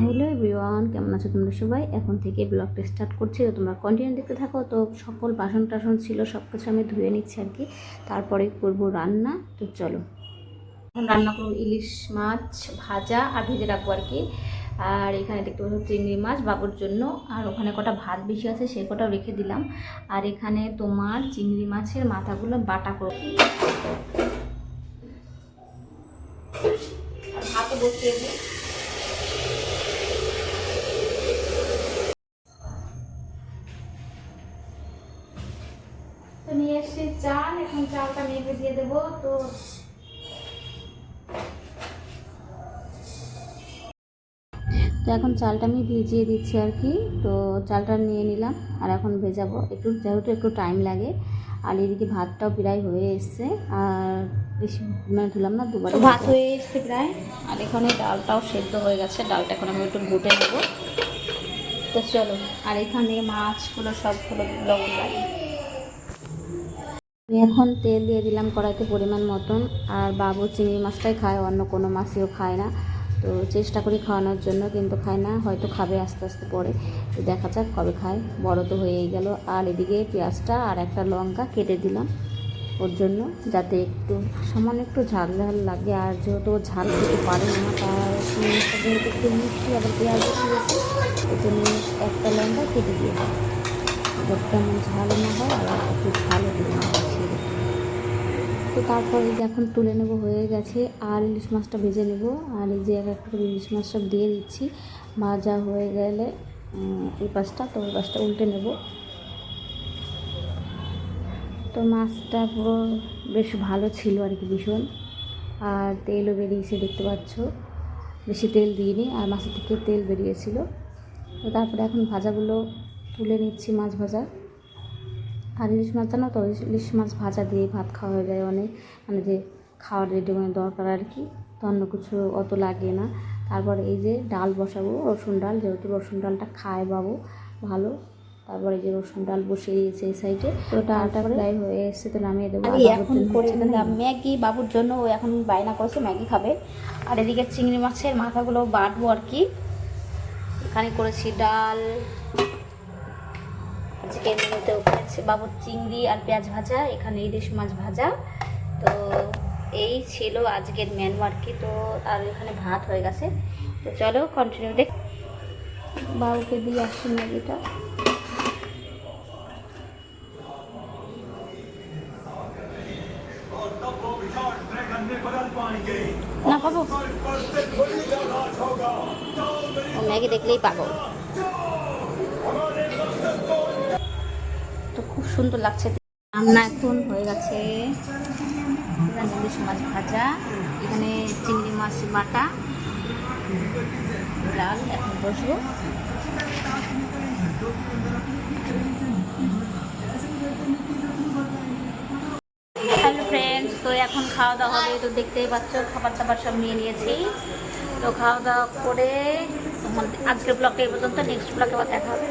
Hello everyone, কেমন আছো তোমরা সবাই? এখন থেকে ব্লগটা স্টার্ট করছি, তো তোমরা কন্টিনিউ দেখতে থাকো। তো সকল বাসন টাসন ছিল, সব কিছু আমি ধুয়ে নিচ্ছি আর কি। তারপরে করব রান্না। তো চলো, এখন রান্না করবো ইলিশ মাছ ভাজা আর ভেজে রাখবো আর কি। আর এখানে দেখতে পাচ্ছ চিংড়ি মাছ বাবুর জন্য, আর ওখানে কটা ভাত বেশি আছে সে কটাও রেখে দিলাম। আর এখানে তোমার চিংড়ি মাছের মাথাগুলো বাটা করব, আর ভাতও বসিয়ে দিই। তো নিয়ে এসেছি চাল, এখন চালটা মেপে দিয়ে দেবো। তো এখন চালটা আমি ভিজিয়ে দিচ্ছি আর কি। তো চালটা নিয়ে নিলাম আর এখন ভেজাবো, যেহেতু একটু টাইম লাগে। আর এদিকে ভাতটাও প্রায় হয়ে এসছে, আর বেশি মানে ধুলাম না, দুবার ভাত হয়ে এসছে প্রায়। আর এখানে ডালটাও সেদ্ধ হয়ে গেছে, ডালটা এখন আমি একটু ঘুটে নেবো। তো চলো, আর এখানে মাছগুলো সবগুলো লবণ লাগে। আমি এখন তেল দিয়ে দিলাম কড়াইতে পরিমাণ মতন। আর বাবু চিংড়ি মাছটাই খায়, অন্য কোনো মাছও খায় না। তো চেষ্টা করি খাওয়ানোর জন্য, কিন্তু খায় না, হয়তো খাবে আস্তে আস্তে পরে। তো দেখা যাক কবে খায়, বড় তো হয়েই গেল। আর এদিকে পেঁয়াজটা আর একটা লঙ্কা কেটে দিলাম ওর জন্য, যাতে একটু সামান্য একটু ঝাল ঝাল লাগে। আর যেহেতু ঝাল খেতে পারে না, তার যেহেতু একটু মিষ্টি আবার পেঁয়াজ বেশি গেছে, ওই জন্য একটা লঙ্কা কেটে দিয়েছি, যাতে তেমন ঝালও না হয় আর একটু ঝালও দিই না বেশি। তো তারপরে এখন তুলে নেব, হয়ে গেছে। আর ইলিশ মাছটা ভেজে নেব। আর এই যে এক এক করে ইলিশ মাছটা দিয়ে দিচ্ছি, ভাজা হয়ে গেলে এই পাশটা, তো ওই পাশটা উল্টে নেব। তো মাছটা পুরো বেশ ভালো ছিল আর কি, ভীষণ। আর তেলও বেরিয়েছে, দেখতে পাচ্ছ, বেশি তেল দিইনি, আর মাছের থেকে তেল বেরিয়েছিল। তো তারপরে এখন ভাজাগুলো তুলে নিচ্ছি, মাছ ভাজা। আর ইলিশ মাছ জানো তো, ইলিশ মাছ ভাজা দিয়ে ভাত খাওয়া হয়ে যায় অনেক, মানে যে খাওয়ার রেডি মানে দরকার আর কি। তো অন্য কিছু অত লাগে না। তারপরে এই যে ডাল বসাবো, রসুন ডাল, যেহেতু রসুন ডালটা খায় বাবু ভালো। তারপরে যে রসুন ডাল বসিয়ে দিয়েছে এই সাইডে। তো ডালটা প্রায় হয়ে এসছে, তো নামিয়ে দেবো। এখন করে দিলাম ম্যাগি বাবুর জন্য, ও এখন বায়না করেছে ম্যাগি খাবে। আর এদিকে চিংড়ি মাছের মাথাগুলো বাটবো আর কি। এখানে করেছি ডাল, আজকে মেনুতে ওখানে বাবুর চিংড়ি আর পেঁয়াজ ভাজা, এখানে ইলিশ মাছ ভাজা। তো এই ছিল আজকের মেনু আর কি। তো আর এখানে ভাত হয়ে গেছে। তো চলো কন্টিনিউ দেখ। বাবুকে দিয়ে আসছি ম্যাগিটা। না পাবো, ও ম্যাগি দেখলেই পাবো। তো খুব সুন্দর লাগছে রান্না, এখন হয়ে গেছে। এখানে ইলিশ মাছ ভাজা, এখানে চিংড়ি মাছ বাটা, ডাল। এখন বসবো। হ্যালো ফ্রেন্ডস, তো এখন খাওয়া দাওয়া হবে। তো দেখতেই পাচ্ছ খাবার দাবার সব নিয়ে নিয়েছি। তো খাওয়া দাওয়া করে আজকের ব্লগটা এই পর্যন্ত, নেক্সট ব্লগে আবার দেখা হবে।